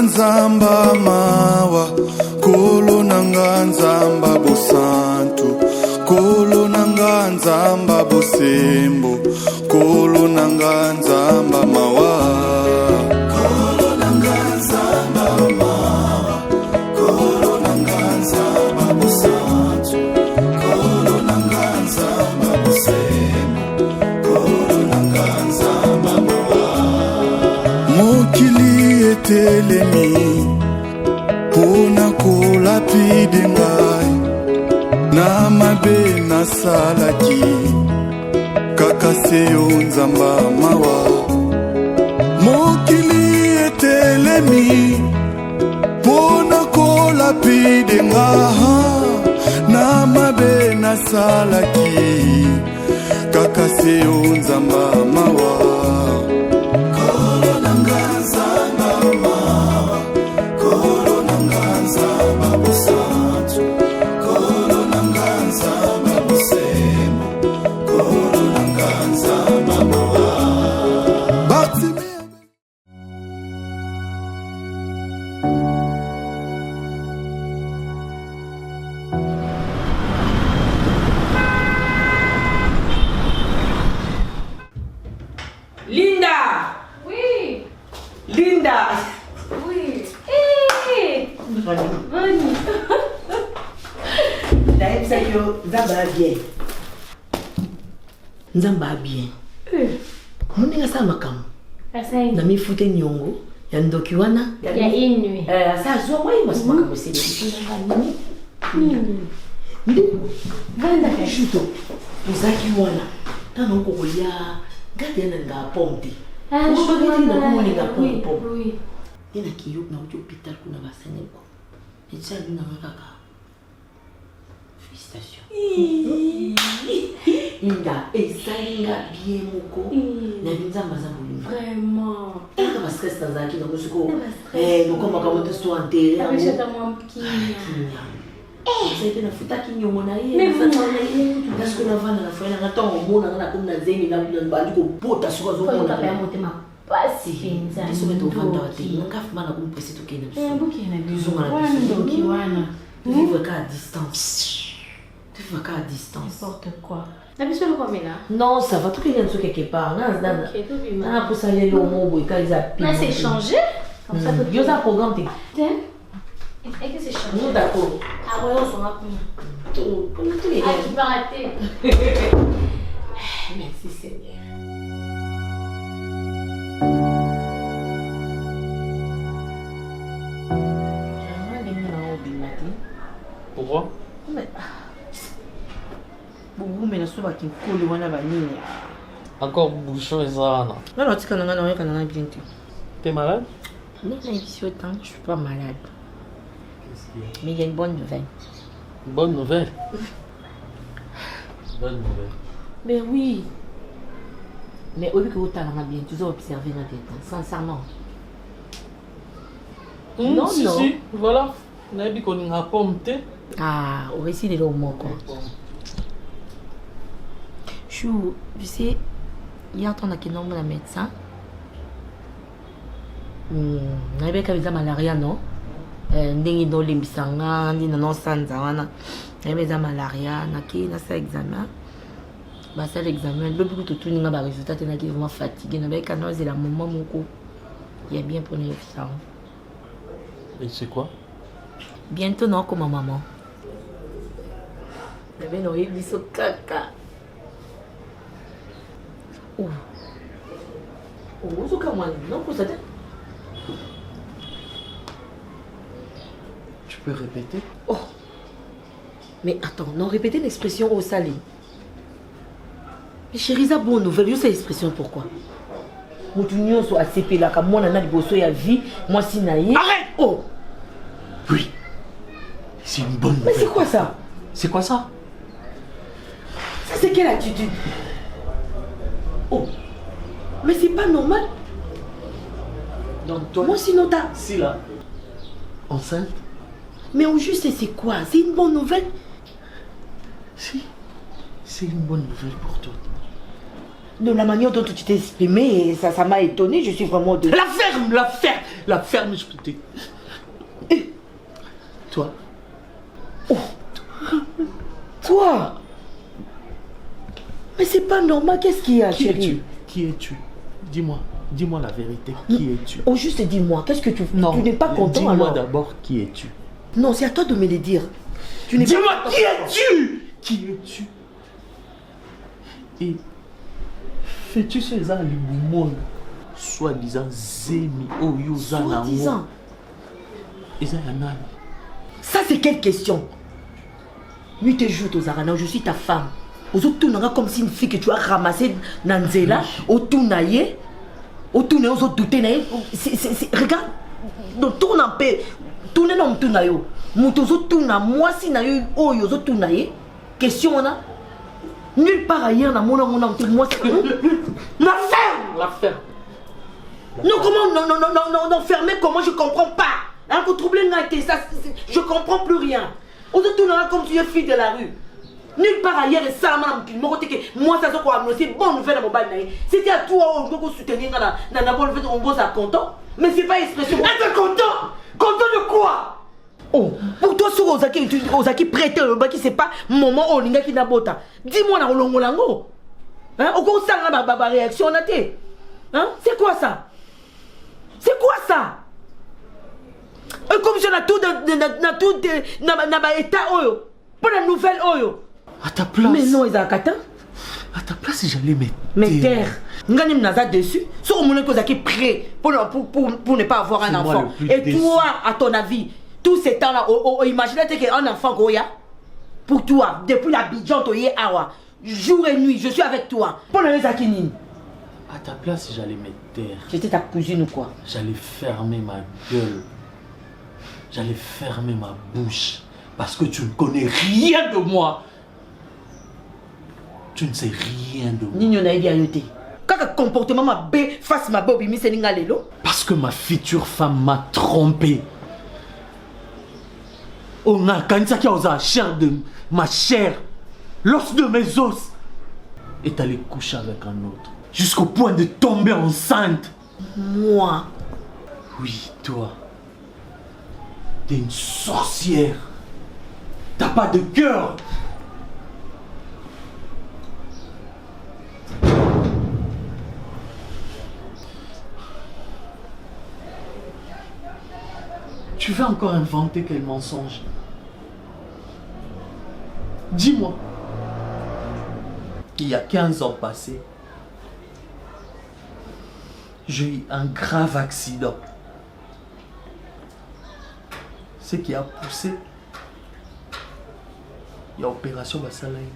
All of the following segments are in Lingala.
nzamba mawa, kolo nanga nzamba bosantu, kolo nanga nzamba bosembo, kolo nanga nzamba mawa. Kolo nanga nzamba mawa, kolo nanga nzamba bosantu, kolo nanga nzamba bosembo, kolo nanga nzamba mawa. Mokili etelemi pona kolapide ngai, na mabe nasalaki kaka seyo nzamba mawa. Mokili etelemi pona kolapide ngai, na mabe nasalaki kaka seyo nzamba mawa. Nzamba bien. Muninga sa makamu. Asai. Na mifute nyongo ya ndoki wana ya inwe. Asa zo mwa ima makamu sele. Ndi Vanda ka shuto. Uzaki wana. Tana uko kulia gati yana nga pomti. Shugati na kumuni nga pompo. Oui. Ina kiyo na ujo hospital kuna basane ko. Etsa na ngaka. Félicitations. Linda, esalinga bien moko. Na binzamba za bolingo. Vraiment. Eka ba stress tazaki na musiko. Noko makamoto sto enterré. Abishata mwamkinya. C'était na futa kinyongo na ye. Mais vous parce que la vana na fona na tongo mona na kuna zemi na bali ko pota suka zo mona. Papa motema pasi finza. Ndiso beto vanda wate. Ngaf mana kumpesi to kena biso. Buki na biso. Wando kiwana. Vivre qu'à distance. Tu vas qu'à distance. N'importe quoi. La biso le comme là. Non, ça va tout bien sur quelque part. OK, tout bien. Na pour saler le mot quand ils appellent. Mais c'est changé. Comme ça Yo ça programme t'es. Et que c'est changé. Nous d'accord. Ah ouais, on s'en va plus. Tout Ah, tu vas rater. Merci Seigneur. Pourquoi? Mais la soupe qui coule ou la vanille. Encore bouchon et ça. Non, tu connais pas, bien. T'es malade? Non, je suis pas malade. Mais il y a une bonne nouvelle. Bonne nouvelle? Bonne nouvelle. Mais oui. Mais au lieu que vous t'en bien, tu dois observer notre état, sincèrement. Non, si, voilà. On a dit qu'on a pompé. Ah, au récit de l'homme, quoi. Chou, tu sais, hier, on a qu'un nombre de médecin. On avait qu'à la malaria, non? Ndenge do limbisanga, ndi non sanza wana. On avait la malaria, naki, na sa examen. Bah, ça l'examen, le plus tout le monde a résultat, on a qui vraiment fatigué. On avait qu'à nous, c'est la maman, mon coup. Il y a bien pour nous ça. Et c'est quoi? Bientôt, non, comme ma maman. Il y avait nos biso caca. Oh. Oh, c'est comme non, pour ça. Tu peux répéter? Oh. Mais attends, non, répétez l'expression au salé. Mais chérie, ça bonne nouvelle, je sais l'expression pourquoi. Moutounion soit ACP là, comme moi, on a dit à vie, moi, si naïe. Arrête! Oh! Oui. C'est une bonne nouvelle. Mais c'est quoi ça? C'est quoi ça? Ça, c'est quelle attitude? Oh! Mais c'est pas normal. Donc toi, moi, sinon, t'as. si là, enceinte? Mais au juste, c'est quoi? C'est une bonne nouvelle? Si. C'est une bonne nouvelle pour toi. De la manière dont tu t'es exprimé, ça m'a étonné, je suis vraiment de... la ferme, je peux te... Et toi? Oh. Toi? Mais c'est pas normal, qu'est-ce qu'il y a, chérie? Qui es-tu? Dis-moi la vérité, qui es-tu? Oh, juste dis-moi, qu'est-ce que tu n'es pas content alors? Dis-moi d'abord, qui es-tu? Non, c'est à toi de me le dire. Dis-moi, qui es-tu? Qui es-tu? Et fais-tu ces animaux soi-disant zemi oyoza Soi-disant. nango? Ça, c'est quelle question? Nuit et jour, Tozarana, je suis ta femme. Ozotunanga comme si une fille que tu as ramassée dans Nzela, Otunaye, Otunaye, Ozotunaye. Regarde, tourne en paix. Tourne non, Tunayo. Moutozotuna, moi si nayo, Oyo, Ozotunaye. Question, on a. Nulle part ailleurs, dans mon moi, c'est. La ferme! Non, comment, non, fermer, comment, je comprends pas. Hein, vous troublez ça, je comprends plus rien. Ozotunanga comme tu es fille de la rue. Nulle part ailleurs, et ça, moi, ça, c'est bonne nouvelle à mon bail. C'était à toi, on peut soutenir dans la bonne fête, on bosse à content. Mais c'est pas expression. Être content? Content de quoi? Oh, pour toi, sur Ozaki prêté, le baki, c'est pas moment où l'inga qui n'a bota. Dis-moi, dans le longo. Hein, au cours de ça, ma réaction, on a été. Hein, c'est quoi ça? C'est quoi ça? Comme si on a tout dans l'état, oyo. Pour la nouvelle, oyo. À ta place. Mais non, ils ont qu'à à ta place, j'allais me taire. Nganim naza dessus. Sur mon épouse qui est prêt pour ne pas avoir un enfant. Et déçu. Toi, à ton avis, tous ces temps-là, imaginez qu'un enfant Goya, pour toi, depuis l'Abidjan, Awa, jour et nuit, je suis avec toi. Pour le Zakinine. À ta place, j'allais me taire. J'étais ta cousine ou quoi? J'allais fermer ma gueule. J'allais fermer ma bouche. Parce que tu ne connais rien de moi. Tu ne sais rien de moi. Nino na bien yoté. Quand le comportement m'a bé face ma bobi mi seninga lelo. Parce que ma future femme m'a trompé. On a kanisa qui a chair de ma chair, l'os de mes os, est allé coucher avec un autre. Jusqu'au point de tomber enceinte. Moi? Oui, toi. T'es une sorcière. T'as pas de cœur. Tu veux encore inventer quel mensonge? Dis-moi. Il y a 15 ans passés, j'ai eu un grave accident. Ce qui a poussé, il y a opération Basalaïna.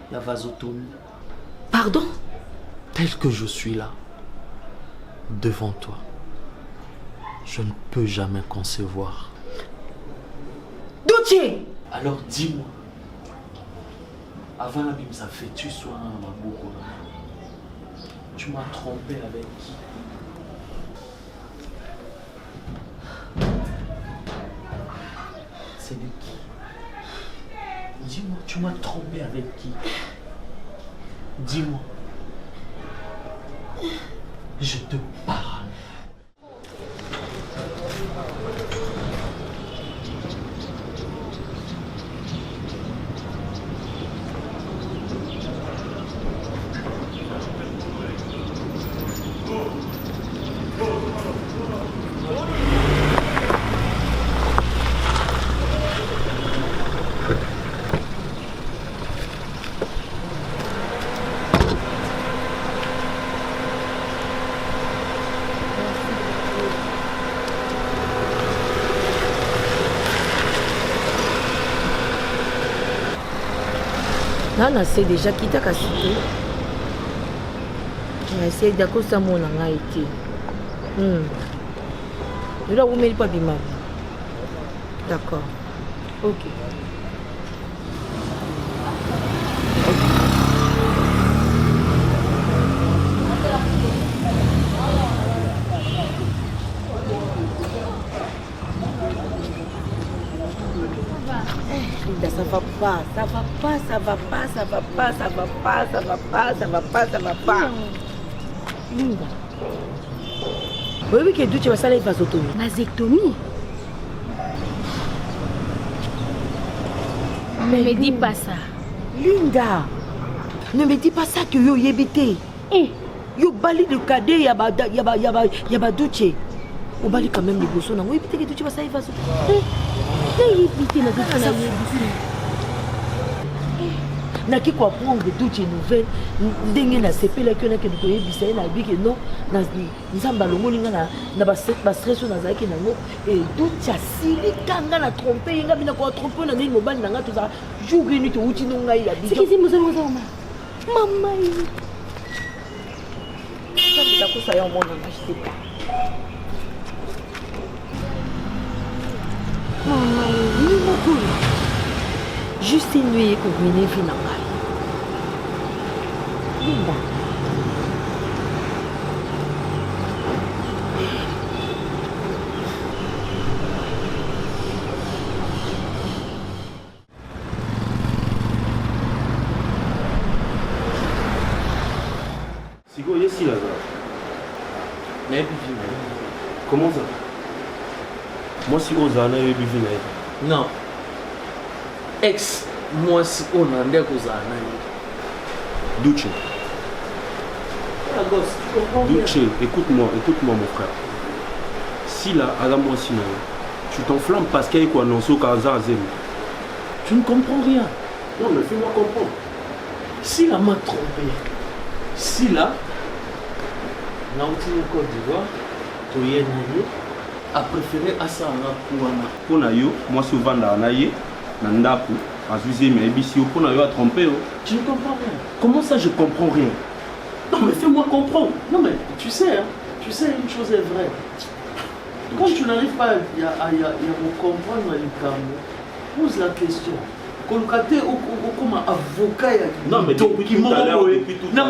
Il y a vasotomie. Pardon? Tel que je suis là, devant toi, je ne peux jamais concevoir. Doutier! Alors dis-moi, avant la bim, ça fait tu sois un maboko. Tu m'as trompé avec qui? C'est de qui? Dis-moi, tu m'as trompé avec qui? Dis-moi. Je te parle. Nana c'est déjà quitté à cité. On a essayé d'accord ça mon a été. Je dois vous mettre pas bima. D'accord. Ok. Ça va pas, ça va pas, ça va pas, ça va pas, ça va pas, ça va pas, ça va pas, ça va pas. Linda. Oui, que Duche va ça les vasotomie. Vasectomie. Ne me dis pas ça. Linda, ne me dis pas ça que yo yébité. Yo bali de cadet yaba Duche. On bali quand même les bossons. Oui, peut-être que Duche va ça les vasotomie. Yébité na Duche na naki ko prendre toute nouvelle ndenge na sepela que na ke ko yebisa na bi que non na nzamba longolinga na ba stress na zaki nango et tout asili kanga na tromper nga bina ko tromper na ndenge mobali nanga to za jour ni to uti no ngai la bi c'est qui maman ça bita ko sa yo mona na je sais pas maman juste une nuit pour venir finalement. Linda. Sigo, il est ici là. Comment ça? Moi, si on a un Non. Ex, moi, si on a un Duche. Duche, écoute-moi, mon frère. Si là, Adam, moi, si tu t'enflammes parce qu'il y a quoi non, tu ne comprends rien. Non, mais fais-moi comprendre. Si là m'a trompé, si là, dans le Côte d'Ivoire, tu a préféré à ça pour Nayo, moi, souvent, Naye, Nandapu. Tu ne comprends rien. Comment ça je comprends rien? Non mais fais-moi comprendre. Non mais tu sais une chose est vraie. Quand tu n'arrives pas à me comprendre, pose la question. Comme avocat, non mais depuis tout à l'heure, non.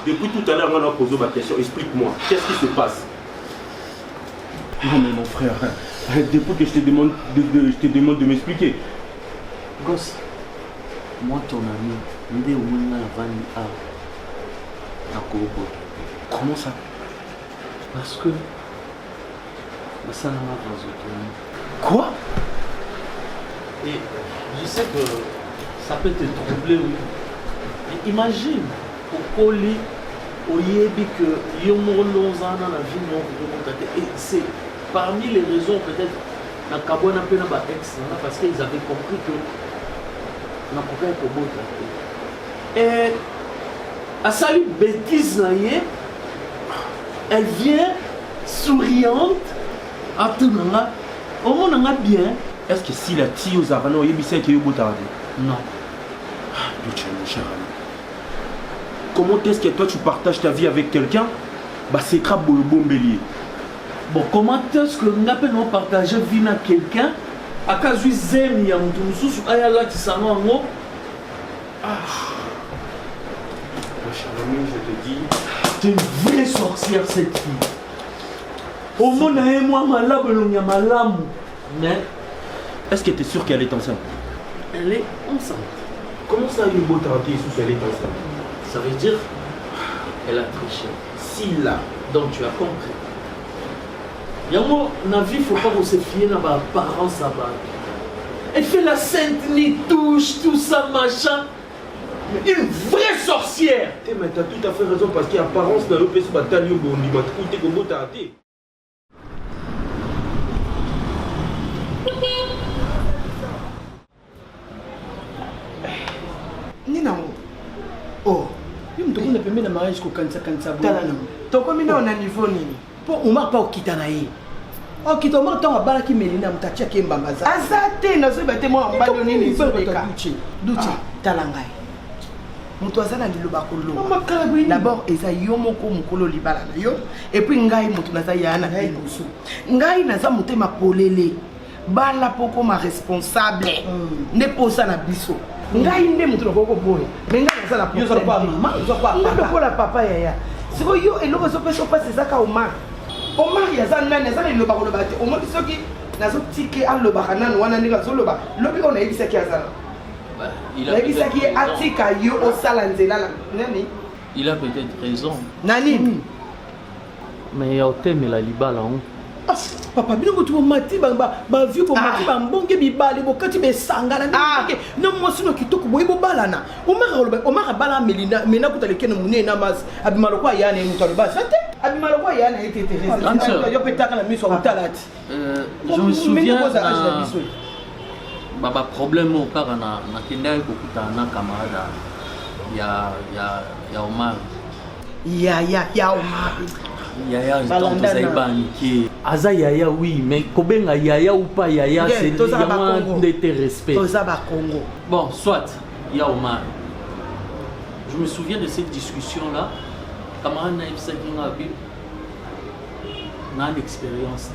Depuis tout à l'heure, on a posé ma question. Explique-moi, qu'est-ce qui se passe? Non mais mon frère, depuis que je te demande de m'expliquer. Gosse, moi ton ami, comment ça? Parce que ça n'a pas. Quoi? Et je sais que ça peut te troubler, oui. Et imagine, au colis, au yébi que yomolozana la vie non et c'est parmi les raisons peut-être na kabona pe na ba ex parce qu'ils avaient compris que na koka ko bota. Et à salut bêtise na yé, elle vient souriante à tout nanga. Au monde nanga bien. Est-ce que si la tille aux arano yébissé que yobota? Non. Duche, mon cher ami. Comment est-ce que toi tu partages ta vie avec quelqu'un? Bah c'est crabe le bon bélier. Bon, comment est-ce que nous avons partagé vie avec quelqu'un? À cause de Zemi, à mon tour, à la Tissano, mon cher ami, je te dis. C'est une vraie sorcière cette fille. Au monde, moi, malade, mais. Est-ce que tu es sûr qu'elle est enceinte? Elle est enceinte. Comment ça, une beau tenter sous elle est enceinte? Ça veut dire qu'elle a triché. Si là, donc tu as compris. Yango, na vie, il ne faut pas se fier à ma apparence à bas. Elle fait la sainte, ni touche, tout ça, machin. Une vraie sorcière. Mais tu as tout à fait raison parce qu'il y a apparence dans le pays, c'est pas Talio Bondi, mais tu as beau tenter. Oh, il me demande de me mariage au Kansa. Tu comme on a niveau nini. Pour on m'a pas quitté naïe. Oh, qui tombe tant à bala qui melina mtacha kemba maza. Azate na zo bete moi en balo nini zobeka. Duchi talangai. Mutu azana liloba kollo. D'abord eza yo moko mukolo libala na yo et puis ngai mutu naza yana liboso. Ngai naza mutema polele. Bala poko ma responsable. Ne posa na biso. Ngai nde mutu lokoko boye. Menga naza la yo pas maman, yo pas papa. La papa yaya. Siko yo eloko so peso passe zaka Omar. Omar yaza nani yaza le loba koloba te. Omar soki nazo tike a loba kanana wana ndika zo loba. Lobi on a yebisa ki azala. Il a yebisa ki atika yo o sala nzela la. Nani? Il a peut-être raison. Nani? Mais ya otemela libala on. Ah, papa, bino ko tu mati ba vieux ko mati ba mbonge bibale bokati be sangala ndike. Na mwasi no kitoko boye bo balana. Omara bala melina mena kutaleke no mune na mas abimalo kwa yana muto le bas. Fate abimalo kwa yana était terrestre. Yo petaka la miso utalati. Je me souviens baba problème au kaka na kenda kokuta na camarade ya Omar. Ya Omar. Yaya donc zaibaniké aza yaya oui mais kobenga yaya ou pas yaya c'est vraiment de respect Congo. Bon soit ya Omar. Je me souviens de cette discussion là camarade na ibsakinga bi na une expérience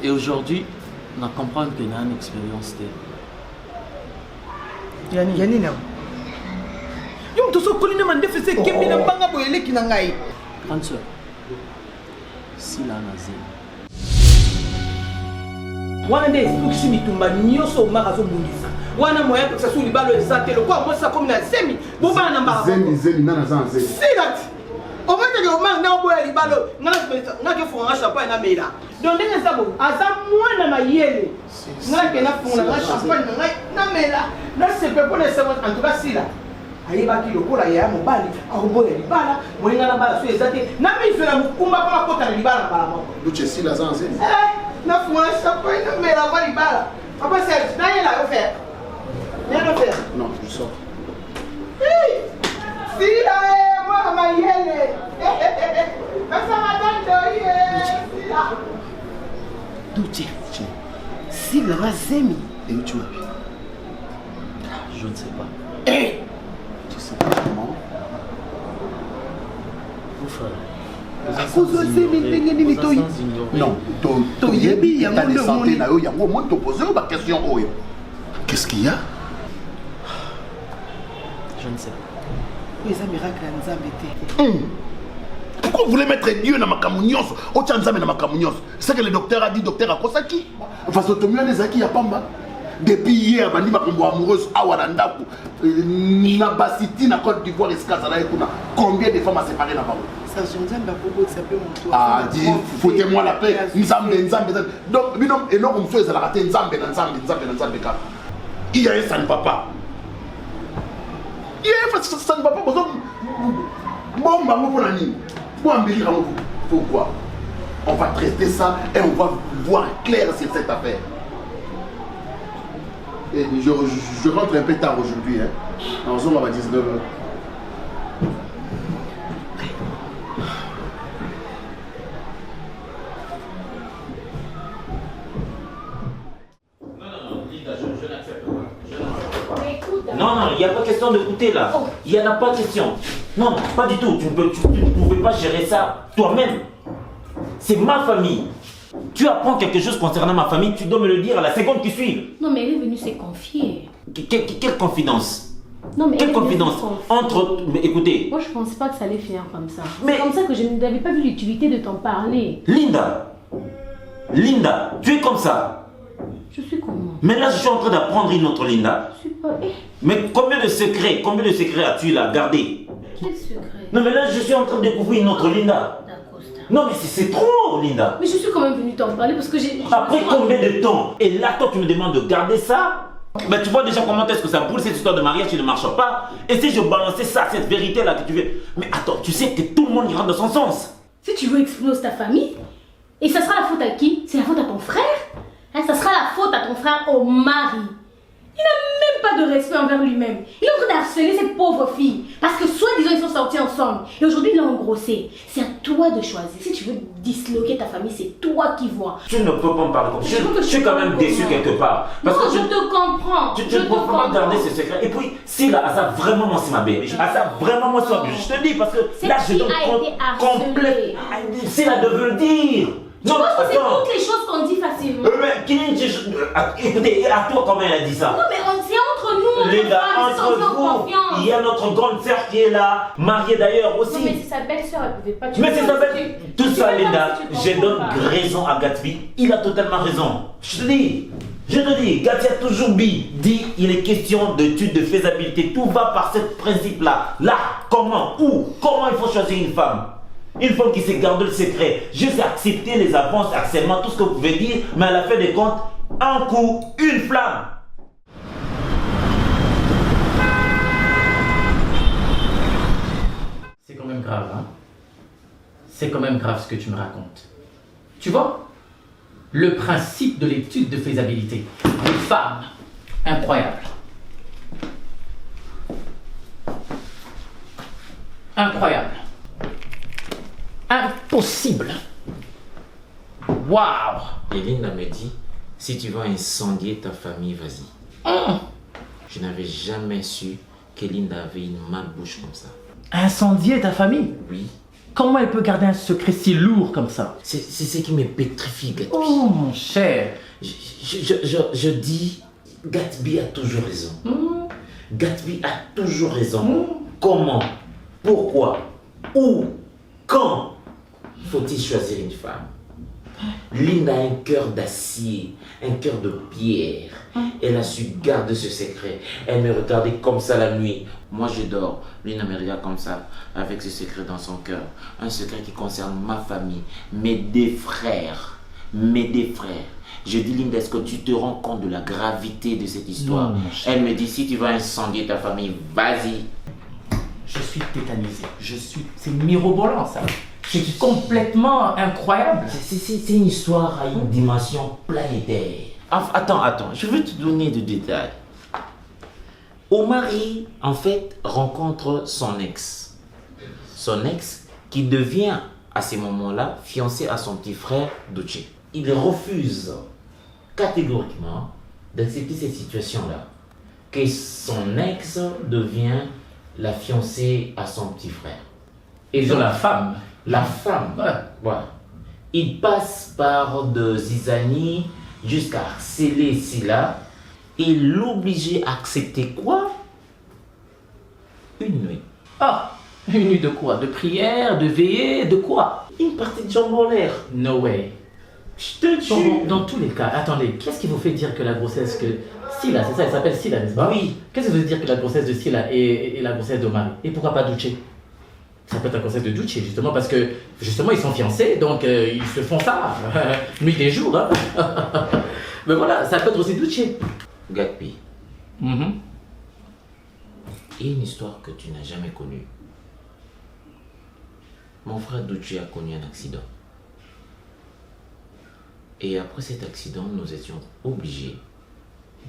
et aujourd'hui on comprendre que na une expérience yani na yo to so kolina mande fese kembi na banga boyeleki na ngai grande sœur si la nazi wana nde esukisi mitumba nyonso omaka azobundisa wana moya pesa su libalo eza te lokwa mosa komi na zemi bobana na mbaka zemi nana za nzemi silati omateke omaka na oboya libalo ngake funganga champagne na mela donc ndenge eza bo aza mwana mayele ngake nafunga nga champagne na ngai na mela nasepe mpo na esengo en tout cas sila ayebaki lokola ya mobali akoboya libala molinga na bala so eza te na miso ya mokumba mpo nakota na libala na mbala moko luce sila za nzemi nafunga na champagne na mela ava libala papa serge nayela yo faire nayela faire non je sors sila mwana mayele nasangatandoye sila duce sila nazemi et où tu vas? je ne sais pas. Tu sais pas comment? Non, toyebi yango nde omoni na yo yango omoni topose yo baquestion oyo. Qu'est-ce qu'il y a? Je ne sais pas. eza miracle ya nzambe te. Pourquoi vous voulez mettre Dieu dans ma camounios? Otia nzambe na makambo nyonso. C'est que le docteur a dit, docteur akosaki. Parce que tomio nezaki ya pamba. Depuis hier, bandi makambo amoureuse awa na ndako. Na Basiti na Côte d'Ivoire escazala ekuna. Combien de femmes a séparé na bango? Ça nzambe akoko sape moto. Ah, dis, foutez-moi la paix. Nzambe. Donc, binom et non on fait ça la rater nzambe ka. Il y a ça ne va pas. Il y a ça ne va pas. Bon, bango pour la nuit. Pourquoi? On va traiter ça et on va voir clair sur cette affaire. Et je rentre un peu tard aujourd'hui. En zone, on va 19h. Non, il n'y a pas question d'écouter là. Il n'y en a pas question. Non, pas du tout. Tu ne pouvais pas gérer ça toi-même. C'est ma famille. Tu apprends quelque chose concernant ma famille, tu dois me le dire à la seconde qui suit. Non, mais elle est venue se confier. Quelle confidence? Non, mais quelle confidence entre... Mais écoutez... Moi, je ne pensais pas que ça allait finir comme ça. Mais... C'est comme ça que je n'avais pas vu l'utilité de t'en parler. Linda, tu es comme ça. Je suis comment? Mais là, je suis en train d'apprendre une autre Linda. Je suis pas... Mais combien de secrets as-tu là gardé? Quel secret? Non, mais là, je suis en train de découvrir une autre Linda. Non mais c'est trop, Linda. Mais je suis quand même venue t'en parler parce que j'ai... Après combien de temps? Et là, toi, tu me demandes de garder ça? Ben, tu vois déjà comment est-ce que ça boule cette histoire de mariage qui ne marche pas. Et si je balançais ça, cette vérité-là que tu veux... Mais attends, tu sais que tout le monde ira dans son sens. Si tu veux exploser ta famille, et ça sera la faute à qui? C'est la faute à ton frère? Ça sera la faute à ton frère au mari. Il n'a même pas de respect envers lui-même. Il est en train d'harceler cette pauvre fille. Parce que soi-disant ils sont sortis ensemble. Et aujourd'hui il l'a engrossé. C'est à toi de choisir. Si tu veux disloquer ta famille, c'est toi qui vois. Tu ne peux pas me parler comme ça. Je suis quand même déçu quelque part. Parce non, que je te comprends. Tu ne peux pas garder ce secret. Et puis, si là, ça vraiment moi c'est ma bébé. Ça vraiment moi c'est ma bébé. Je te dis parce que là je donne complet. Si là de le dire. Tu penses que c'est toutes les choses qu'on dit facilement? Mais écoutez, à toi comment elle a dit ça? Non mais c'est entre nous, Linda, entre vous, il y a notre grande sœur qui est là, mariée d'ailleurs aussi. Non mais c'est sa belle-sœur, elle pouvait pas... Mais c'est sa belle... Tout ça Linda, je donne raison à Gatsby, il a totalement raison. Je te dis, Gatsby a toujours dit, il est question d'étude de faisabilité, tout va par ce principe-là. Là, comment il faut choisir une femme? Une femme qui sait garder le secret. Juste accepter les avances, harcèlement, tout ce que vous pouvez dire, mais à la fin des comptes, un coup, une flamme. C'est quand même grave, hein? C'est quand même grave ce que tu me racontes. Tu vois? Le principe de l'étude de faisabilité. Une femme. Incroyable. Incroyable. Impossible. Waouh. Et Linda me dit, si tu veux incendier ta famille, vas-y. Je n'avais jamais su que Linda avait une malbouche comme ça. Incendier ta famille? Oui. Comment elle peut garder un secret si lourd comme ça? C'est ce qui me pétrifie, Gatsby. Oh mon cher. Je dis, Gatsby a toujours raison. Gatsby a toujours raison. Comment, pourquoi, où, quand faut-il choisir une femme? Linda a un cœur d'acier, un cœur de pierre. Elle a su garder ce secret. Elle me regardait comme ça la nuit. Moi je dors. Linda me regarde comme ça, avec ce secret dans son cœur. Un secret qui concerne ma famille, mes deux frères. Je dis, Linda, est-ce que tu te rends compte de la gravité de cette histoire? Elle me dit, si tu vas incendier ta famille, vas-y. Je suis tétanisé. C'est mirobolant ça. C'est complètement incroyable. C'est une histoire à une dimension planétaire. Attends, je veux te donner des détails. Omari, en fait, rencontre son ex. Son ex qui devient, à ce moment-là, fiancé à son petit frère Duce. Il refuse catégoriquement d'accepter cette situation-là. Que son ex devient la fiancée à son petit frère. Et donc, la femme. La femme, voilà. Il passe par de zizanie jusqu'à harceler Silla et l'obliger à accepter quoi? Une nuit. Ah, une nuit de quoi? De prière, de veillée, de quoi? Une partie de jambes en l'air. No way. Je te jure. Dans tous les cas, attendez, qu'est-ce qui vous fait dire que la grossesse que Silla, c'est ça, elle s'appelle Silla, n'est-ce pas? Oui. Qu'est-ce qui vous fait dire que la grossesse de Silla est la grossesse d'Omari? Et pourquoi pas Duce? Ça peut être un concept de Duce, justement, parce que, justement, ils sont fiancés, donc ils se font ça, nuit et jour, hein. Mais voilà, ça peut être aussi Duce. Gatsby, il y a une histoire que tu n'as jamais connue. Mon frère Duce a connu un accident. Et après cet accident, nous étions obligés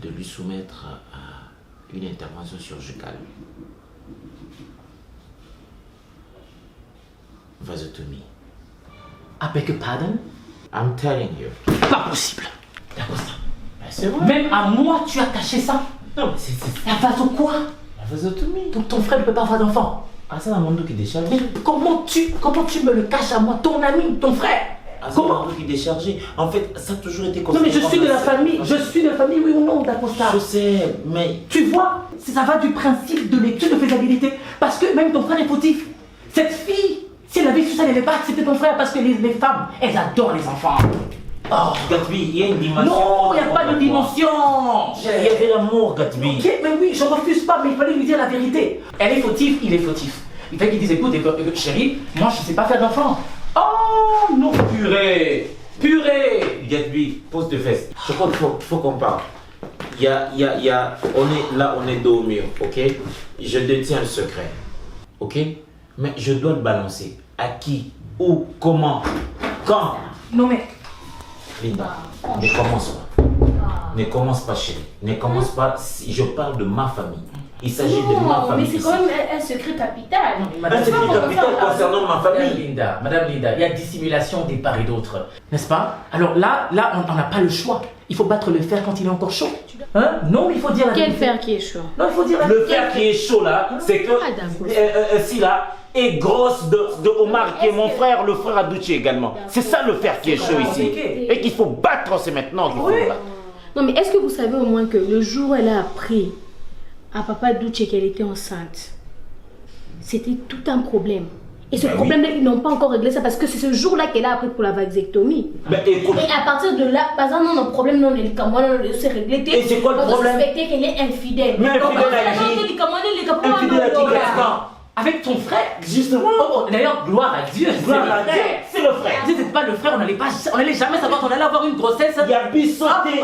de lui soumettre à une intervention chirurgicale. Vasotomie. I beg your pardon? I'm telling you. Pas possible. C'est vrai. Même à moi, tu as caché ça? Non, c'est... La vaso quoi? La vasotomie. Donc ton frère ne peut pas avoir d'enfant? Ah, c'est un monde qui décharge. Mais comment tu me le caches à moi, ton ami, ton frère? Ah, c'est comment? un monde qui décharge. En fait, ça a toujours été comme ça. Non mais je suis de la famille, oui ou non, d'Acosta? Je sais, mais... Tu vois, ça va du principe de l'étude de faisabilité. Parce que même ton frère est fautif. Cette fille, si elle avait su ça, elle n'allait pas accepter ton frère parce que les femmes, elles adorent les enfants. Oh, Gatsby, il y a une dimension. Non, il n'y a pas de dimension. Il y avait l'amour, Gatsby. Ok, mais oui, je refuse pas, mais il fallait lui dire la vérité. Elle est fautive, il est fautif. Il fait qu'il dise, écoute, chérie, moi je ne sais pas faire d'enfant. Oh non, purée. Gatsby, pose tes fesses. Je crois qu'il faut qu'on parle. On est là, on est dos au mur, ok? Je détiens le secret, ok? Mais je dois le balancer. À qui? Où? Comment? Quand? Non mais... Linda, ne commence pas. Ne commence pas, chérie. Ne commence pas. Si je parle de ma famille. Il s'agit de ma famille. Mais c'est quand même un secret capital. Un secret capital concernant ma famille. Madame Linda, il y a dissimulation des part et d'autres. N'est-ce pas? Alors là, on n'a pas le choix. Il faut battre le fer quand il est encore chaud. Hein? Non, il faut dire la vérité. Quel fer qui est chaud? Non, il faut dire la Le vérité. fer qui est chaud là, c'est que Silla est grosse de Omar qui est mon frère, le frère à Duce également. C'est ça le fer qui est chaud ici. Et qu'il faut battre, c'est maintenant qu'il faut battre. Non mais est-ce que vous savez au moins que le jour où elle a appris à papa Duce qu'elle était enceinte, c'était tout un problème. Et ce problème-là, ils n'ont pas encore réglé ça parce que c'est ce jour-là qu'elle a appris pour la vasectomie. Et à partir de là, par exemple, non, le problème, non, les comment c'est réglé. Et c'est quoi le problème? On suspectait qu'elle est infidèle. Mais infidèle à qui? Infidèle à qui? avec ton frère. Justement. Oh, d'ailleurs, gloire à Dieu. Gloire à Dieu, c'est le frère. Si c'était pas le frère, on n'allait jamais savoir qu'on allait avoir une grossesse. Il y a bissoté.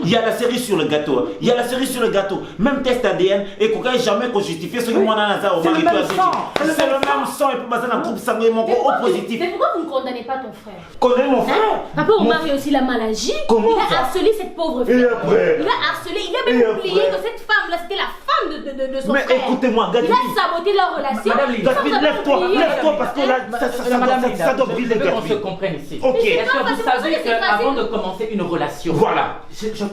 Il y a la série sur le gâteau. Il y a la série sur le gâteau. Même test ADN. Et qu'on n'a jamais justifié ce que moi C'est le même sang. C'est le même sang. Et pour passer dans le groupe sanguin, mon corps au positif. Mais pourquoi vous ne condamnez pas ton frère? Connais mon frère. Papa Omar a aussi la maladie. Comment il a ça? harcelé cette pauvre fille. Et après? Il a harcelé, il a même oublié que cette femme-là, c'était la femme de son frère. Mais écoutez-moi, il a saboté leur relation. Madame Lida, lève-toi parce que là, ça doit briser qu'on Gatsby. se comprenne ici. Ok. Est-ce que vous savez qu'avant de commencer une relation, Voilà.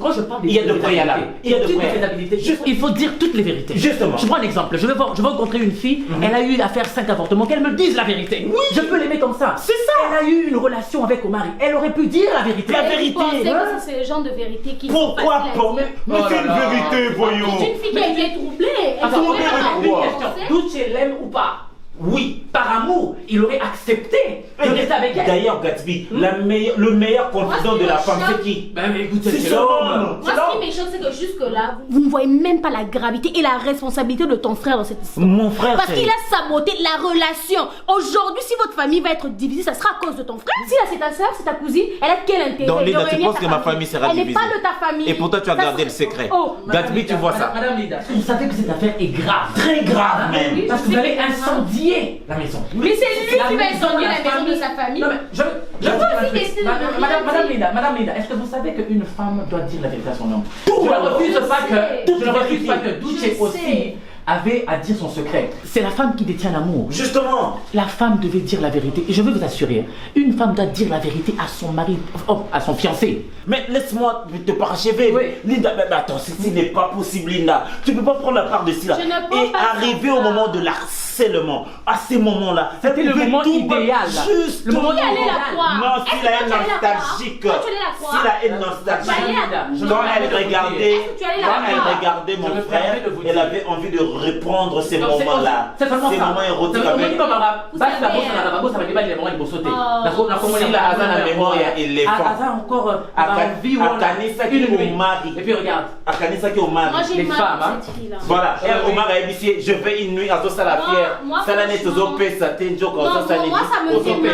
quand je parle Il y a de préalable. il y a de faisabilité. Il faut dire toutes les vérités. Justement. Je prends un exemple. Je vais rencontrer une fille, elle a eu à faire 5 avortements, qu'elle me dise la vérité. Oui. Je peux l'aimer comme ça. C'est ça. Elle a eu une relation avec Omar. Elle aurait pu dire la vérité. La vérité. Vous pensez que c'est le genre de vérité qui Pourquoi pas? Mais c'est une vérité, voyons. C'est une fille qui a été troublée. Attends, Elle une question. Douce l'aime ou pas? Oui. Par amour, il aurait accepté de rester avec elle. D'ailleurs, Gatsby, le meilleur confident de la femme, c'est qui? Ben mais écoute, C'est c'est l'homme. l'homme. Moi, ce qui m'échoque, c'est que jusque-là, vous ne voyez même pas la gravité et la responsabilité de ton frère dans cette histoire. Mon frère, Parce qu'il a saboté la relation. Aujourd'hui, si votre famille va être divisée, ça sera à cause de ton frère. Si là, c'est ta soeur, c'est ta cousine, elle a quel intérêt? Donc, Lida, de tu réunir penses ta que ma famille sera Elle n'est divisée? pas de ta famille. Et pourtant, tu as Ça gardé serait- le secret. Oh, Gatsby, tu vois ça? Madame Lida, vous savez que cette affaire est grave. Très grave, même. Parce que vous allez incendier la maison. Mais c'est lui qui va incendier la maison famille. de sa famille. Non, mais je peux vous aussi décider de Madame Lida, est-ce que vous savez qu'une femme doit dire la vérité à son homme? Tout Je ne alors. refuse pas sais. que, je ne refuse pas que Douce Je aussi sais. avait à dire son secret. C'est la femme qui détient l'amour. Justement. La femme devait dire la vérité. Et je veux vous assurer, une femme doit dire la vérité à son mari, à son fiancé. Mais laisse-moi te parachever. Oui. Linda, mais attends, ceci n'est pas possible, Linda. Tu ne peux pas prendre la part de cela. Je ne prends Et pas arriver ça. au moment de l'harcèlement, à ces moments-là. C'était le moment idéal. Juste Le moment Qui allait idéal. la croire? Non, Est-ce si que la toi, haine tu allais la croire? nostalgique. Toi, tu allais la croire? Si la haine Bah, nostalgique. allez, Quand elle regardait, Est-ce que tu allais la quand elle croire? regardait mon Je me frère, permets de vous elle dire. avait envie de reprendre ces Non, c'est moments-là. C'est seulement Ces ça. moments érotiques avec. Vous savez, Si la Hazan a mémoire et les femmes. Hazan encore envie ou Akanisa qui au mari. Et puis regarde, Akanisa qui au mari. Moi, j'ai Les mal femmes, hein. pour cette fille-là. Voilà, elle Omar a émission, je vais une nuit à ça la fière. moi, Ça l'année franchement- aux pesa, t'es joke Non, ça moi, ça me fait mal.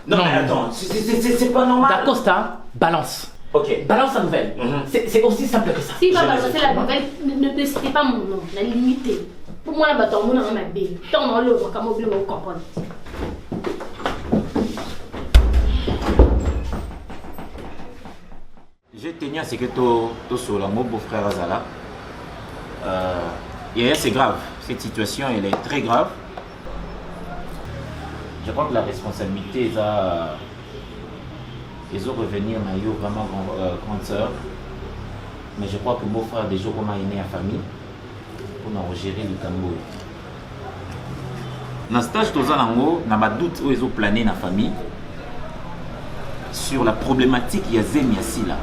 Non, Non, mais non. attends, c'est pas normal. D'Acosta, balance. Ok. Balance la nouvelle. Mhm. C'est aussi simple que ça. Si va Je balancer sais. la nouvelle, ne citez pas mon nom, la limité. Pour moi, là, on a ma belle. Tant on le voit, comme on veut comprendre. Je tenais à ce que tu sois là, mon beau-frère Azala. Et c'est grave, cette situation elle est très grave. Je crois que la responsabilité ils ont revenir à yo vraiment grande sœur. Mais je crois que mon frère déjà comme est né à famille pour nous gérer le Cambo. Dans ce stage, tous en a doute où ils ont plané dans la famille sur la problématique Yazem Yassila.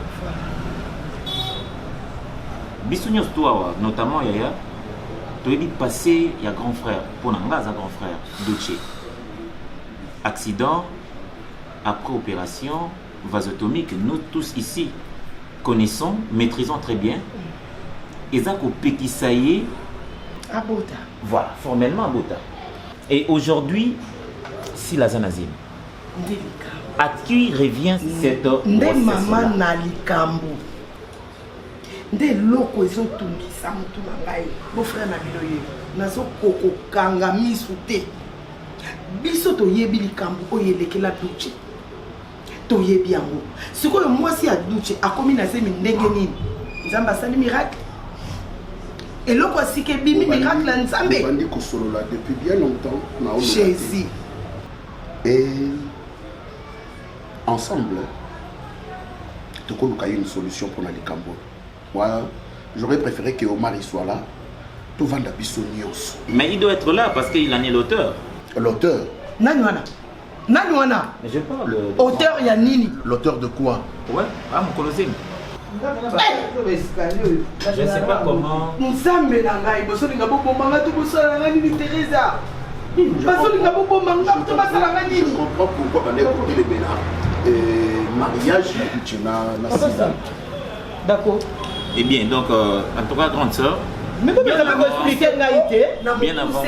Bisounyos toi, notamment Yaya, tu as dit passer il y a grand frère, pour Nangaza grand frère, Douché. Accident, après opération, vasotomie que nous tous ici connaissons, maîtrisons très bien. Et ça qu'au Pékisaye, À Bota. voilà, formellement à Bota. Et aujourd'hui, si la Zanazim, à qui revient cette Nde grossesse-là? mama na likambo. Nde loko ezotungisa mutu na ngai. Beau-frère na bino ye. Nazo kokokanga misu te. Biso toyebi likambo oyo elekela Duche. Toyebi yango. Sikoyo mwasi ya Duche akomi na zemi ndenge nini? Nzambe asali miracle. Eloko asike bimi miracle na Nzambe. Bandi kosolola depuis bien longtemps. na oloba te. Jésus. Et ensemble, nous avons une solution pour les Cambodges. Moi, j'aurais préféré que Omar soit là. Tout va d'abissonios. Mais il doit être là parce qu'il en est l'auteur. L'auteur. Nani wana? Mais je parle. Auteur ya nini? L'auteur de quoi? Ouais, ah mon colossime. Je ne sais pas comment. Nzambe na ngai bosolinga bobomanga to bosala ngai ni Teresa. Basolinga bobomanga to basala ngai Je nini? comprends pourquoi on a écouté les bénards. Mariage, tu n'as pas. D'accord. Eh bien, donc, en tout cas, grande sœur, Mais comment ça va expliquer Naïté? Bien avant.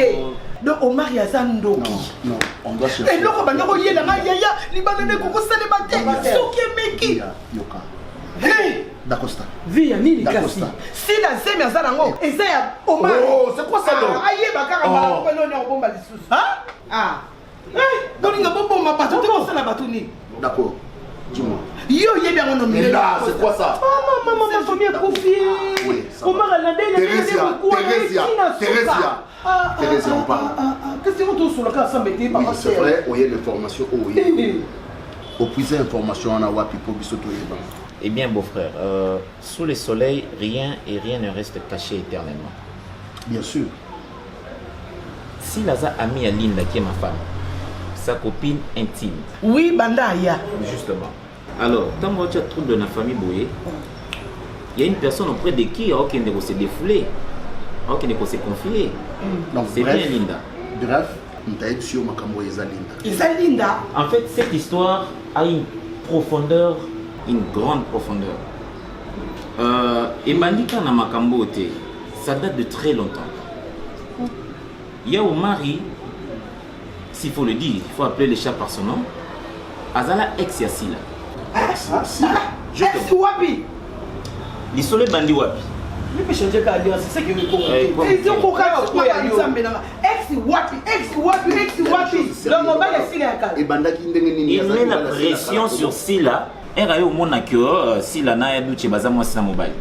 Donc Omar Yazandoki. Non, on doit chercher. Et donc on va nous yé la yaya, li banane koko sale bate, soki meki. Yoka. Hey! D'Acosta. Via ni kasi. Si la zeme azanango, eza ya Omar. Oh, c'est quoi ça donc? Aye bakara ba ko no ne bomba lisusu. Hein? Ah. Eh, donc nga bomba ma bato te ko sala bato ni. D'accord. Dis-moi. Yo yé bien on Mais là, c'est quoi ça? Maman, ma famille a confié. Oui, ça va. Omar a la Thérèse, on parle. Qu'est-ce que tu sur le cas sans mettre Oui, c'est vrai, il y a l'information. Au puiser l'information, on a wapi pour bisoto yeba. Eh bien, beau-frère, sous le soleil, rien et rien ne reste caché éternellement. Bien sûr. Si Laza a mis à Linda, qui est ma femme, sa copine intime. Oui, Banda Aya. Justement. Alors, quand tu as trouble de la famille Boye, il y a une personne auprès de qui il ne se défouler, qui ne se confier. C'est bien Linda. Bref, on t'a dit sur Makambo Linda. Isa Linda. En fait, cette histoire a une profondeur, une grande profondeur. Et Bandika na Makambo, ça date de très longtemps. Il y a au mari, s'il faut le dire, il faut appeler le chat par son nom, Azala ex Yassila. Je te wapi. Le soleil bandi wapi. Je peux changer de alliance, c'est ce que je comprends. Ils ont il met la pression sur Sila. Sila n'a pas mobile.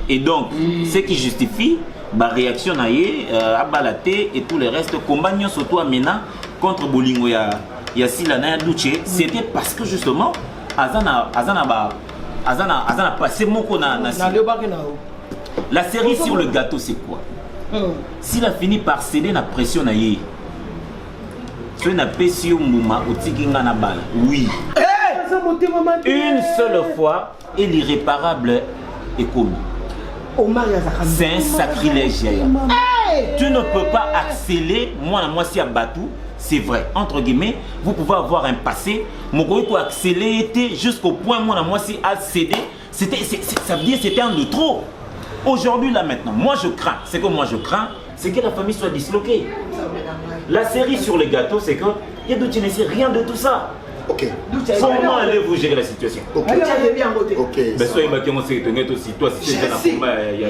Et donc, ce qui justifie la réaction à Balaté et tout le reste, combat surtout maintenant contre Bolingo ya Sila n'a c'était parce que justement, Azana passé mon La série sur le gâteau, c'est quoi? S'il a fini par céder la pression, oui. Une seule fois, et l'irréparable est commis. C'est un sacrilège. Tu ne peux pas accélérer, moi si à Batou, c'est vrai. Entre guillemets, vous pouvez avoir un passé, mon goût peut accélérer jusqu'au point, moi si à céder, ça veut dire que c'était un de trop. Aujourd'hui, là maintenant, moi je crains, c'est que la famille soit disloquée. La série sur les gâteaux, c'est que il y a d'autres qui ne savent rien de tout ça. Ok. Comment allez-vous gérer la situation? Ok. Ok. Mais soyez ma question, c'est que toi, si tu es dans le combat, il y a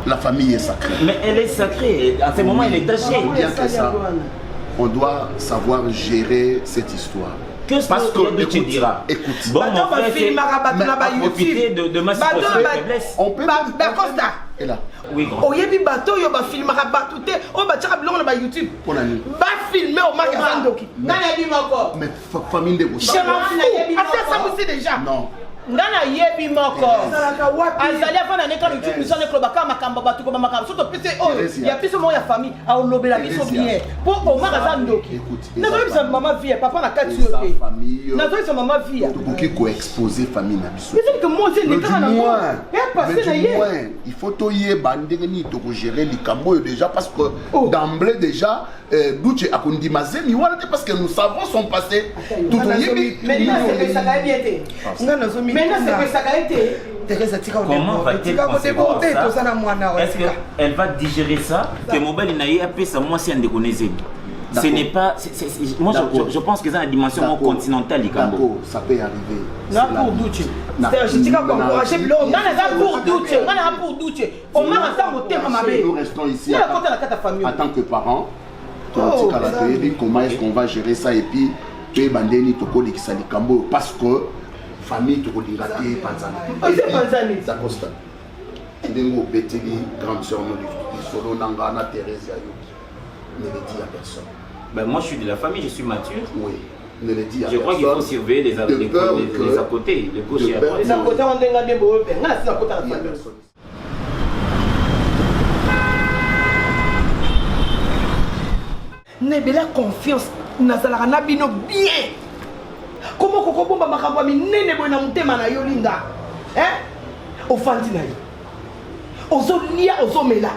la famille est sacrée. Mais elle est sacrée. À ce moment, elle est tachée. Bien que ça, on doit savoir gérer cette histoire. Qu'est-ce que tu diras? Écoute. Bon, mon frère, c'est profiter de ma situation de faiblesse. On peut D'Acosta. Et là. Oui, grand. Oyebi bateau yo ba filmera bateau te o ba tchaka bilongo na ba YouTube. Ba filmer au magasin Ndoki. Nana yebi moko. Mais famille de Je m'en fous. Assez ça aussi déjà. Non. Nana yebi moko. Azali afana neka le YouTube misone ko baka makamba batu ko makamba. Surtout pese oh ya pese mo ya famille a lobela biso bien. Pour au magasin Ndoki. Na zo bisa maman vie papa na kati yo te. Na zo bisa maman vie. Qui ko exposer famille na biso. Mais c'est que moi c'est l'état na moi. Il faut toyer bandenge ni to gérer les cambo déjà parce que d'emblée déjà Douche a kondimazé mi wala parce que nous savons son passé. Tout yebi. Mais là c'est que ça va bien été. Maintenant c'est que ça a été. Comment va-t-elle penser ça? Est-ce qu'elle va digérer ça? Que mobile n'a pas fait ça, moi c'est un déconnaissé. Ce n'est pas. Moi je pense que c'est une dimension continentale. D'accord, ça peut arriver. Là pour Douche. Je dis qu'on encourager l'homme. Pour Douche. On m'a raconté ma mère. Nous restons ici en tant que parents. Comment est-ce qu'on va gérer ça et puis parce que famille tu redira Panzani. D'Acosta. Ndengo Beteli, grande sœur de solo Nangana Thérèse ne le dit à personne. Ben moi je suis de la famille, je suis mature. Oui. Ne le dit à je crois qu'il faut surveiller les à côté, les gauches et après. Les à côté on denga des beaux pères. Là c'est à côté la famille. Nebela confiance nazalaka na bino bien. Comment koko bomba makambo mi nene boy na mutema na yo linga. Ofandi na yo. Ozolia ozomela.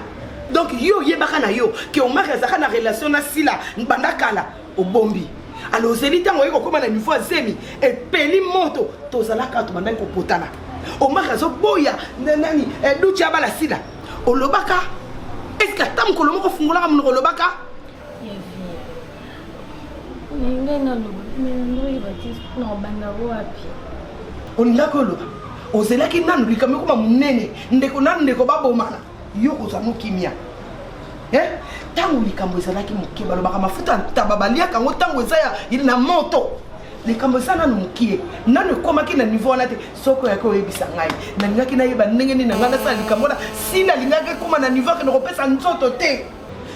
Donc yo yebaka na yo que Omar azaka na relation na Sila mbanda kala obombi. alors ozeli ntango oyi kokóma na niveau ya zemi epeli moto tozalaka to bandaki kopotana omaka azoboya nani duti abala sila olobaka eske ata mokolo moko fungolaka monoko olobaka oningaki oloba ozelaki nanu likambo ekoma monene ndeko nanu ndeko babomana yo kozwa mokimia ntango likambo ezalaki mokie balobaka mafuta ntaba baliaka yango ntango eza na moto likambo eza nanu mokie nanu ekomaki na niveau wana te soki oyaki oyebisa ngai nalingaki nayeba ndenge nini na ngai nasala likambo wana si nalingaki ekoma na niveau akende kopesa nzoto te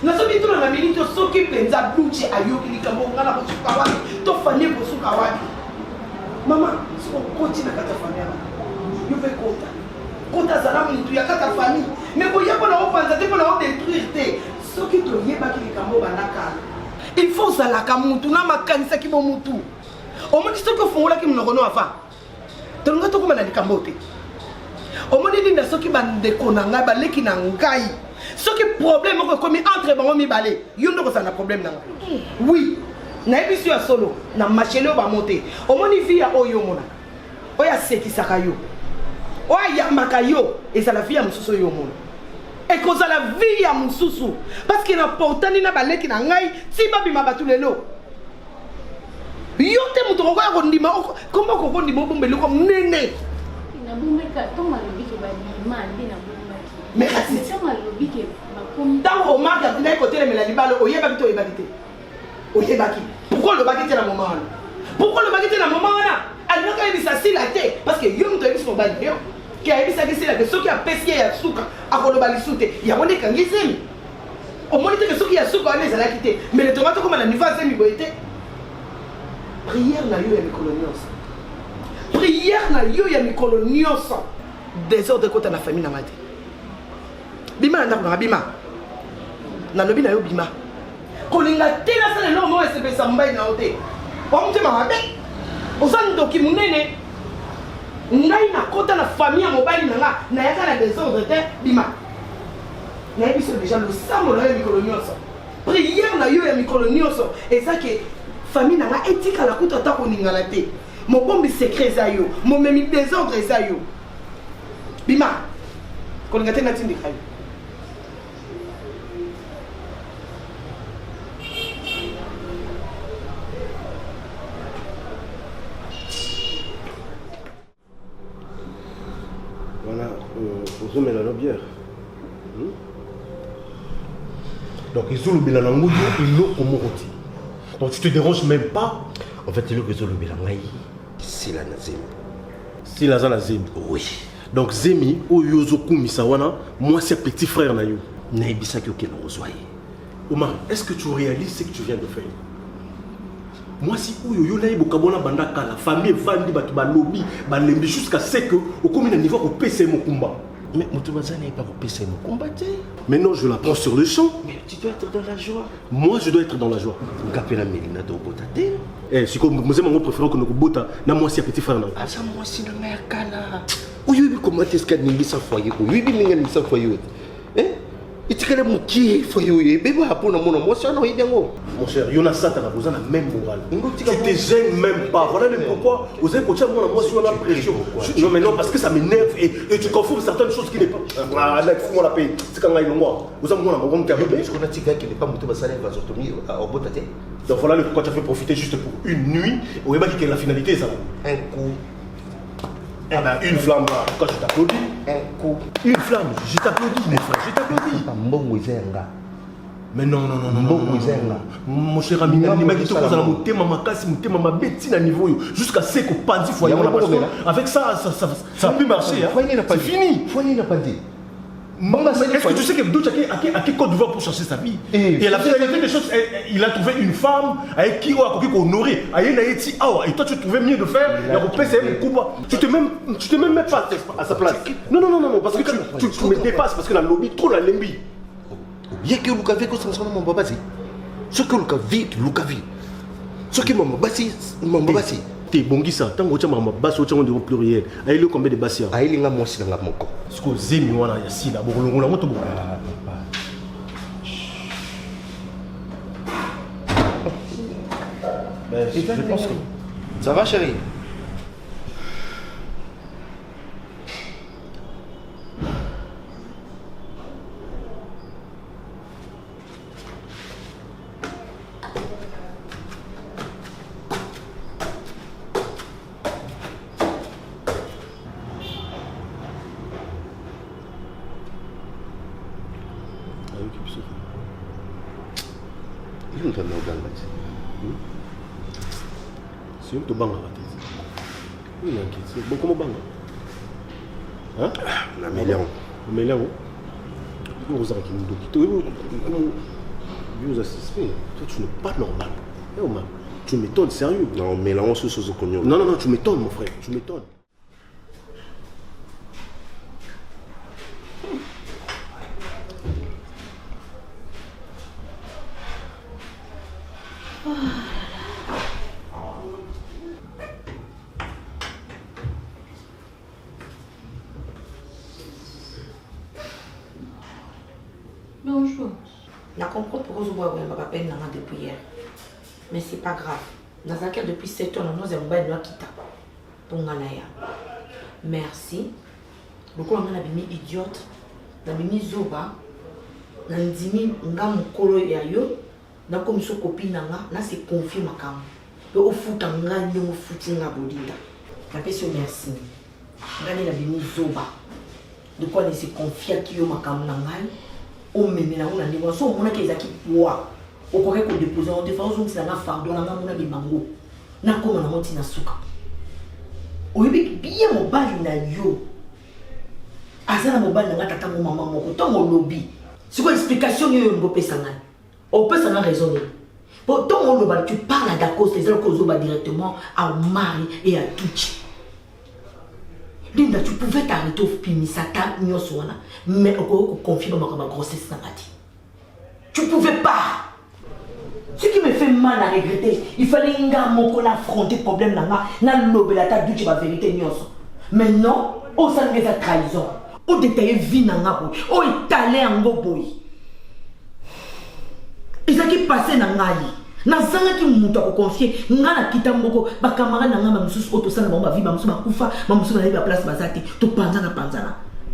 nazobi tuna na miniti soki mpenza duce ayoki likambo ngai na kosuka wapi to fanie kosuka wapi mama sokokoti na kata fanie yo mpe kota azala motu ya kata fanie me koya mpona opanza te mpona odétruire te soki toyebaki likambo bandakala il faut ozalaka mutu na makanisaki bo mutu omoni soki ofungolaki monoko no afa tolonga tokóma na likambo te omoni linda soki bandeko na ngai baleki na ngai soki problème moko ekomi entre bango mibale yo nde kozala na problème na ngai oui nayebisi yo ya solo na machele oyo bamo te omoni vi ya oyo omona oyo asekisaka yo oyo ayambaka yo ezala vi ya mosusu oyo omona ekozala vi ya mosusu parce que napotani na baleki na ngai ti babima bato lelo yo te moto kokoya kondima komba kokondima obombeli ko monene ntango omaka ngai kotelemela libala oyebaki te oyebaki te oyebaki pourquoi olobaki te na moma wana pourquoi olobaki te na moma wana alingaka yebisa sila te parce que yo moto oyebisi mobali yo ke ayebisaki sila ke soki apesi ye ya suka akoloba lisu te yango nde ekangi zemi omoni te ke soki ya suka wana ezalaki te mais letonga tokóma na niveau ya zemi boye te prière na yo ya mikolo nyonso prière na yo ya mikolo nyonso désordre ekota na famille na ngai te bima na ndako nanga bima nalobi na yo bima kolinga te nasala eloko moko esepelisa mobali na yo te omotema mabe oza ndoki monene ngai nakota na famille ya mobali na nga nayaka na désordre te bima nayebi so déjà losambo na yo ya mikolo nyonso prière na yo ya mikolo nyonso eza ke famille na nga etikala kuta ata koningana te mobombi secret eza yo momemi désordre eza yo bima kolinga te natindika yo Voilà, aux hommes et la bière. Donc, ils ont le bilan en mouillé, ils l'ont comme rôti. Donc, tu te déranges même pas. En fait, ils ont le bilan en c'est la Zemi. C'est la Zemi. Oui. Donc, Zemi, au Yozoku Misawana, moi, c'est petit frère na yo. Naibisa Kyoke na Ozoye. Omar, est-ce que tu réalises ce que tu viens de faire? Moi, si Oyo Naïbo Kabona Bandaka, la famille Vandi Batuba Lobby, Balembi, jusqu'à ce que, au commun niveau, au PC Mokumba. Mais Moutoubaza n'est pas au PC Mokumba. Mais non, je la prends sur le champ. Mais tu dois être dans la joie. Moi, je dois être dans la joie. Ngapela Melina do Botate. Eh, si comme vous aimez, moi, préférons que nous bota, na moi, si petit frère. Ah, ça, moi, si na Mayakala. Oyo, comment est-ce qu'il y a sa foyer? Oyo, il y a sa foyer. Eh? Mon cher, Yonasa, tu as besoin de la même morale. Tu te gênes même pas. Voilà le pourquoi. Vous avez continué à moi sur la pression. Non, mais non, parce que ça m'énerve et tu confonds certaines choses qui n'est pas. Ah, là, fous-moi la paix. C'est quand il y a un mois. Vous avez un moment qui a été. Je connais un gars qui n'est pas monté à salaire vasotomie au Botate. Donc voilà le pourquoi tu as fait profiter juste pour une nuit. Au Eba qui est la finalité, ça. Un coup. Ah ben, une flamme, quand je t'applaudis. Un coup. Une flamme, je t'applaudis, mon frère, je t'applaudis. Mais non, non, non, non, non, mon cher ami, jusqu'à ce qu'on passe foyer, avec ça, ça peut marcher. C'est fini. Est-ce que tu sais que Doudou a quel Côte d'Ivoire pour chercher sa vie? Et à la finalité des choses, il a trouvé une femme avec qui on a honoré. Et toi, tu trouvais mieux de faire. Tu te même mets pas à sa place. Non, non, non, non, parce que tu me dépasses, parce que la lobby, trop la lembi. Il y a que Luka Viko sans mon babasi. Ce que Luka Viko, ce que mon babasi. T'es bon qui ça, tant que tu as ma basse au champ de pluriel. Aïe le combien de bassia. Aïe l'inga moi si l'inga moko. Ce que Zemi wana ya si la boulon la moto. Ben, je pense que... Ça va, chérie? C'est un peu bang à la tête. Oui, c'est bon, comment bang? Hein? La million. La million? Vous avez vous assistez. Toi, tu n'es pas normal. Tu m'étonnes, sérieux. Non, mais là, on se sous cognon. Non, tu m'étonnes, mon frère. Tu m'étonnes. Bonjour. Je comprends pourquoi vous avez ma peine depuis hier. Mais c'est pas grave. Dans un cas depuis 7 ans, nous avons pas de quitter. Pour Nganaya. Merci. Beaucoup on a bimi idiote. Na bimi zoba. Na ndimi ngam kolo ya yo. Na comme so copine nga, na se confie makam. Yo ofuta nga nyo futi nga bodinda. Na pesi merci. Ngani na bimi zoba. De quoi ne se confie ki yo makam na ngai. O meme na una ndimo so mona ke ezaki poa. Okoke ko déposer en défense on tila na fardo na mona de mango. Na koma na moti na suka. Oyebi bien mobali na yo. Azana mobali na tata mo mama moko to mo lobby. C'est quoi l'explication yo ngo pesa ngani? On peut s'en raisonner. Pourtant on le tu parles à cause des autres causes directement à Mari et à Tuchi. Linda, tu pouvais t'arrêter au Pimisata, mais on confirme ma grossesse dans la vie. Tu pouvais pas. Ce qui me fait mal à regretter, il fallait qu'on affronte le problème dans la table de la vérité. Mais non, on s'en met à trahison. On détaille vie dans la boue. On est allé en goboui. Et ça qui passait dans la vie. Nazanga ki mutu akokonfie ngana kita mboko bakamara na ngama mususu otosana mama vie mamusu bakufa mamusu na liba place bazati to panzana.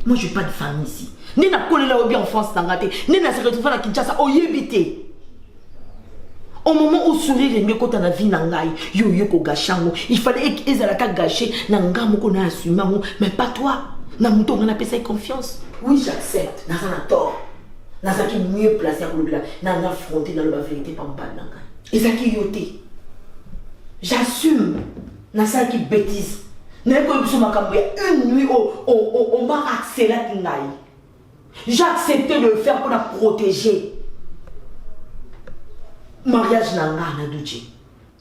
Moi je pas de famille ici. Ni na kolela obi en France tangate, ni na se retrouver na Kinshasa oyebité. Au moment où sourire nge kota na vie na ngai, yo ko gashango, il fallait ezalaka gâcher na ngamo ko na assumer mais pas toi. Na mutu ngana pesa confiance. Oui, j'accepte. Nazana tort. Nazaki mieux placé à kolobela na affronter dans la vérité pas mbana ngai. Ezaki yoté. J'assume. Nasa qui bêtise. Une nuit, on m'a accéléré. J'ai accepté de le faire pour la protéger. Mariage nanga na Duchi.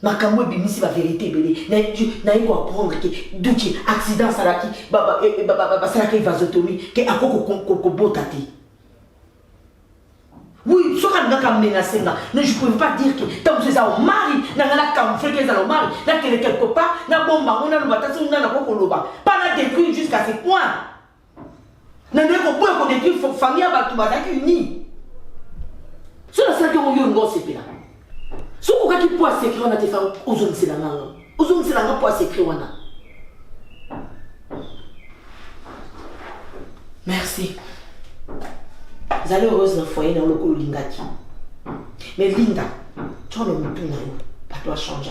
Makambo bimisi la vérité belé. Na yiko apprendre que Duchi accident salaki salaki vasotomie que akoko botate. Oui, ce qu'on a menacé là, mais je ne pouvais pas dire que tant que ça au mari, n'a pas camouflé que ça au mari, n'a que quelque part, n'a pas on a le bataille, on a le coloba, pas la détruire jusqu'à ce point. N'a pas qu'on détruire famille à Batoubadak unie. C'est la seule qui a eu un gros CP là. Ce qu'on a qui peut s'écrire, on a des femmes aux zones c'est la main. Aux zones c'est la main pour s'écrire, on a. Merci. Vous allez heureuse dans le foyer dans le colo Lingati. Mais Linda, tu as le mouton là, pas toi changer.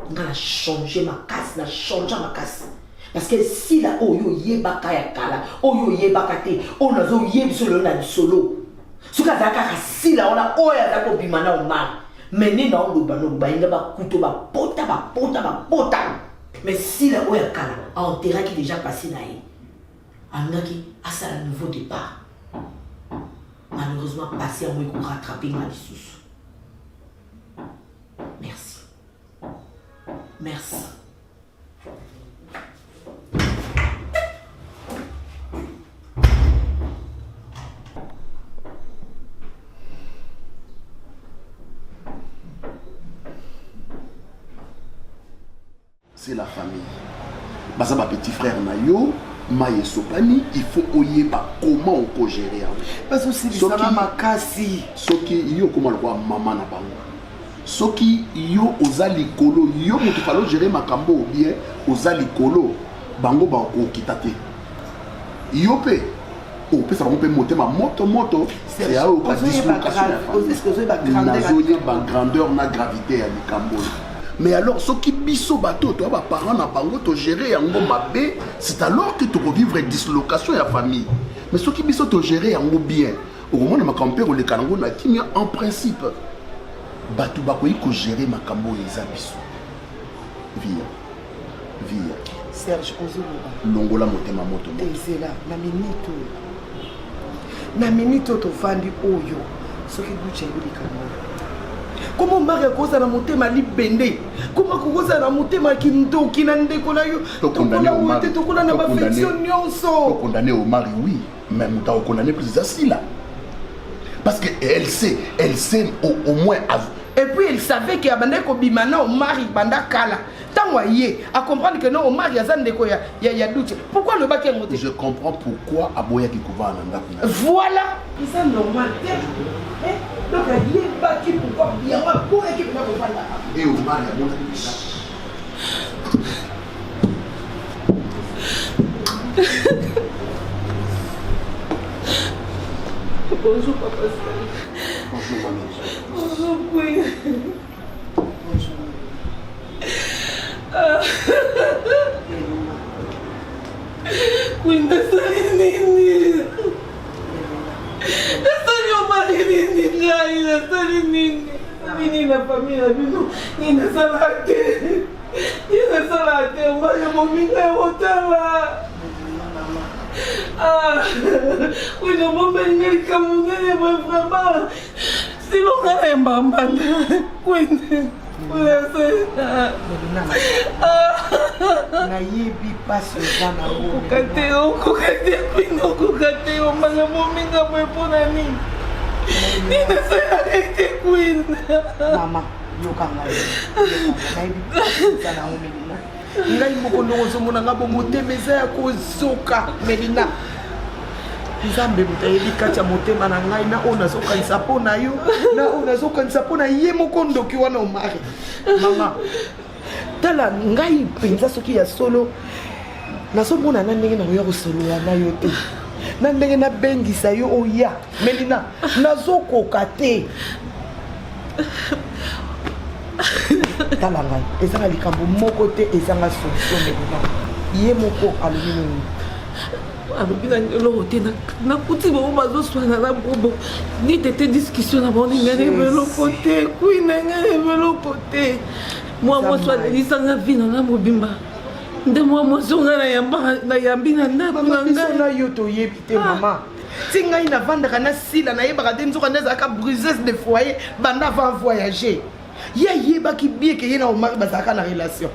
On a changé ma casse, on a changé ma casse. Parce que si là, oh yo yebaka ya kala, oh yo yebaka te, on a zo yeb solo na solo. Ce que zaka si là on a oh ya zako bimana au mal. Mais ni na on ba no ba inga ba kuto ba pota. Mais si là oh ya kala, en terrain qui déjà passé na yi. Anaki à ça le nouveau départ. Malheureusement, passé à moi pour rattraper ma dissous. Merci. Merci. C'est la famille. Basa ma petit frère Nayo. Maye Sopani, il faut oyeba comment on peut gérer. Parce que c'est ça ma casse. Ce qui yo comment le voir maman na bango. soki yo oza likolo yo moto falo gérer makambo ou bien oza likolo bango ba okita te yo pe opesa bango mpe motema moto c'est ya oka dislocation nazoye grandeur na gravité ya likambo. Mais alors soki biso bato to ba parents na bango to gérer yango mabe, c'est alors que tu peux vivre une dislocation ya famille. Mais soki biso to gérer yango bien au moment de makambo le kanango na kimia en principe bato bakoyi ko gérer makambo eza biso via Serge Ozoloba longola motema moto ezela na minute to fandi oyo soki bucha ibikamo comment Marie koza na motema libende comment koza na motema kindoki na ndeko na yo to condamné na affection nyonso to condamné au mari oui mais muta au condamné plus asila parce que elle sait au moins et puis elle savait qu'il y a bandeko bimana au mari banda kala tango yé à comprendre que non au mari ya ndeko ya doute pourquoi le bac est monté. Je comprends pourquoi aboya kikuva nanda voilà c'est normal donc il est battu pourquoi il y a pas pour équipe na ko et au mari ya mona bonjour papa. Bonjour maman. Bonjour oui. Bonjour. Quindi stai nini. Stai io marini ngai, stai nini. Nini la famiglia bino, nini salate. Nini salate, ma io mominga hotela. Ah, oui, le moment où il est comme vraiment, si l'on a un bambin, oui, nayebi pasi oza nango kokate kokate omanga mominga mwe mpona nini ninasalaka queen mama yokanga nayebi pasi oza nango Melina ngai moko ndongo ozomonanga bongo motema eza ya kozoka Melina nzambe moto ayebi kati ya motema na ngai na oyo nazokanisa mpo na yo na oyo nazokanisa mpo na ye moko ndoki wana omari mama tala ngai mpenza soki ya solo nazomona na ndenge nakoya kosolola na yo te na ndenge nabengisa yo oya Melina nazokoka te tala ngai ezanga likambo moko te ezanga solution Melina ye moko alobi nini alobi eloko te nakuti bango bazoswana na bobo ni tete discussion na bango ningani eloko te kui nangani eloko te mwa mwasi alelisanga vi nanga mobimba nde mwa mwasi onga nayambi na ndako na ngai na yo toyebi te mama ti ngai navandaka na sila nayebaka te nzoka nde ezalaka briseuse de foyer banda avant voyager ye ayebaki bie ke ye na omari bazalaka na relation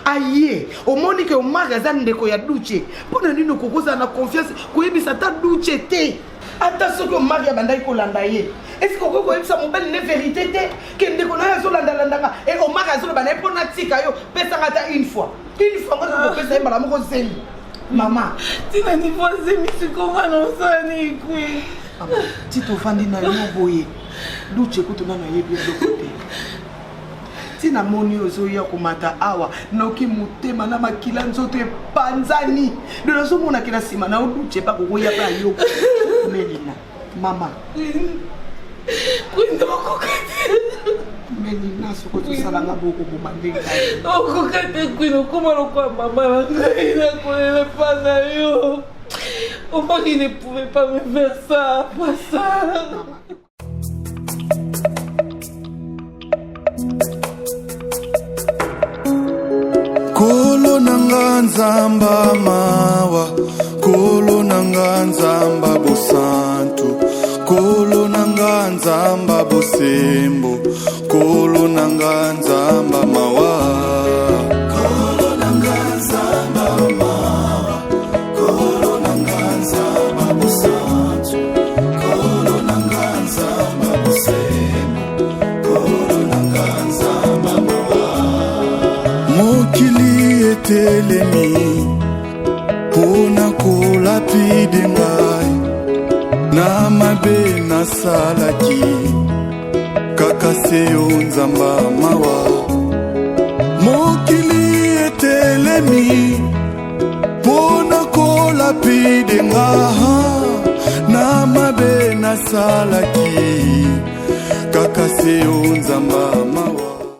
aye omoni ke omari aza ndeko ya duche mpona nini okokozala na confiance koyebisa ata duche te ata soki omari abandaki kolanda ye eske okoki koyebisa mobali ne vérité te ke ndeko na yo azolandalandanga e omari azolobana ye mpona tika yo pesanga ata une fois ngo tokopesa ye mbala moko zemi mama tina nivo zemi sikonga na osani ikwi ti tofandi na yo boye duche kutu nano ayebi eloko te tina moni ozoya komata awa noki motema na makila nzoto epanzani ndo nazomonaki na nsima na oduche pa kokoya pa yo Melina mama kwinda okokati Melina soko tosalanga boko bomande okokati kwina okoma lokwa mama na ngai nakolela pa na yo omaki ne pouvait pas me faire ça pas ça. Kolo nanga nzamba mawa, kolo nanga nzamba bosantu, kolo nanga nzamba bosembo, kolo nanga nzamba mawa. Kolo nanga nzamba mawa, kolo nanga nzamba bosantu, kolo nanga nzamba bosembo, kolo nanga nzamba mawa. Mokili etelemi pona kolapide ngai na mabe nasalaki kaka seyo nzamba mawa mokili etelemi pona kolapide nga na mabe nasalaki kaka seyo nzamba mawa